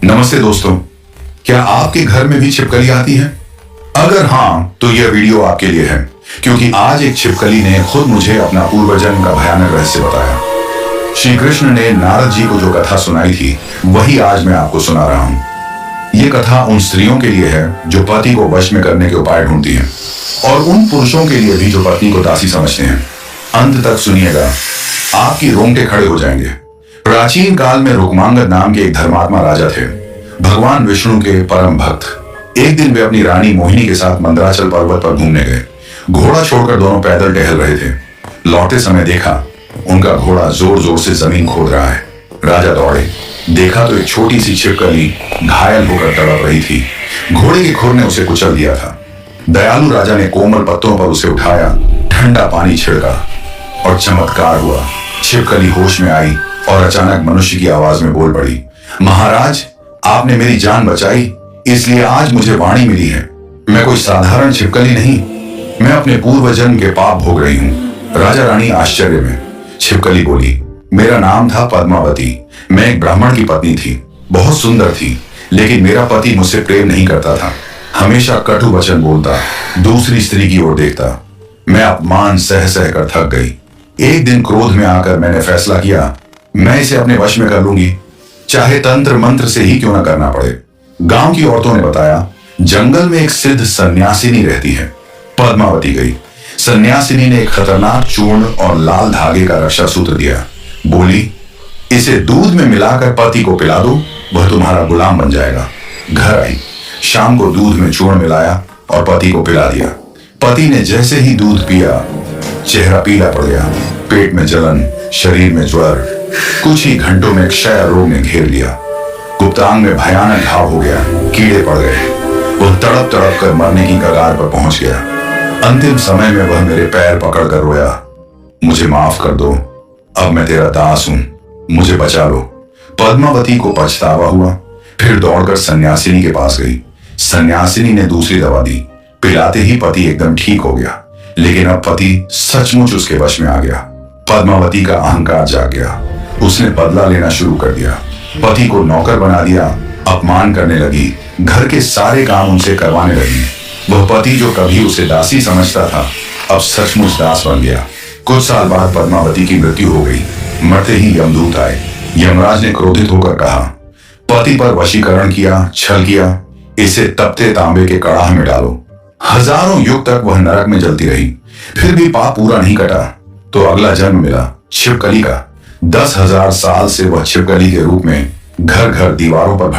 नमस्ते दोस्तों, क्या आपके घर में भी छिपकली आती है? अगर हाँ, तो यह वीडियो आपके लिए है, क्योंकि आज एक छिपकली ने खुद मुझे अपना पूर्वजन्म का भयानक रहस्य बताया। श्री कृष्ण ने नारद जी को जो कथा सुनाई थी, वही आज मैं आपको सुना रहा हूँ। ये कथा उन स्त्रियों के लिए है जो पति को वश में करने के उपाय ढूंढती हैं, और उन पुरुषों के लिए भी जो पत्नी को दासी समझते हैं। अंत तक सुनिएगा, आपकी रोंगटे खड़े हो जाएंगे। प्राचीन काल में रुक्मांगद नाम के एक धर्मात्मा राजा थे, भगवान विष्णु के परम भक्त। एक दिन वे अपनी रानी मोहिनी के साथ मंदराचल पर्वत पर घूमने गए। घोड़ा छोड़कर दोनों पैदल टहल रहे थे। लौटते समय देखा उनका घोड़ा जोर जोर से जमीन खोद रहा है। राजा दौड़े, देखा तो एक छोटी सी छिपकली घायल होकर तड़प रही थी। घोड़े के खुर ने उसे कुचल दिया था। दयालु राजा ने कोमल पत्तों पर उसे उठाया, ठंडा पानी छिड़का और चमत्कार हुआ। छिपकली होश में आई और अचानक मनुष्य की आवाज में बोल पड़ी, महाराज, आपने मेरी जान बचाई, इसलिए आज मुझे वाणी मिली है। मैं कोई साधारण छिपकली नहीं, मैं अपने पूर्वजन्म के पाप भोग रही हूँ। राजा रानी आश्चर्य में। छिपकली बोली, मेरा नाम था पद्मावती। मैं एक ब्राह्मण की पत्नी थी, बहुत सुंदर थी, लेकिन मेरा पति मुझसे प्रेम नहीं करता था। हमेशा कटु वचन बोलता, दूसरी स्त्री की ओर देखता। मैं अपमान सह सह कर थक गई। एक दिन क्रोध में आकर मैंने फैसला किया, मैं इसे अपने वश में कर लूंगी, चाहे तंत्र मंत्र से ही क्यों न करना पड़े। गांव की औरतों ने बताया, जंगल में एक सिद्ध सन्यासिनी रहती है। पद्मावती गई। सन्यासिनी ने एक खतरनाक चूर्ण और लाल धागे का रक्षा सूत्र दिया। बोली, इसे दूध में मिलाकर पति को पिला दो, वह तुम्हारा गुलाम बन जाएगा। घर आई, शाम को दूध में चूर्ण मिलाया और पति को पिला दिया। पति ने जैसे ही दूध पिया, चेहरा पीला पड़ गया, पेट में जलन, शरीर में ज्वर। कुछ ही घंटों में क्षय रोग ने घेर लिया। गुप्तांग में भयानक घाव हो गया, कीड़े पड़ गए। वह तड़प तड़प कर मरने की कगार पर पहुंच गया। अंतिम समय में वह मेरे पैर पकड़कर रोया, मुझे माफ कर दो, अब मैं तेरा दास हूं, मुझे बचा लो। पद्मावती को पछतावा हुआ, फिर दौड़कर सन्यासिनी के पास गई। सन्यासिनी ने दूसरी दवा दी, पिलाते ही पति एकदम ठीक हो गया। लेकिन अब पति सचमुच उसके वश में आ गया। पद्मावती का अहंकार जाग गया। उसने बदला लेना शुरू कर दिया। पति को नौकर बना दिया, अपमान करने लगी, घर के सारे काम उनसे करवाने लगी। वह पति जो कभी उसे दासी समझता था, अब सचमुच दास बन गया। कुछ साल बाद पद्मावती की मृत्यु हो गई। मरते ही यमदूत आए। यमराज ने क्रोधित होकर कहा, पति पर वशीकरण किया, छल किया, इसे तपते तांबे के कड़ाह में डालो। हजारों युग तक वह नरक में जलती रही, फिर भी पाप पूरा नहीं कटा, तो अगला जन्म मिला छिपकली का। 10,000 साल से वह छिपकली के रूप में घर घर दीवारों पर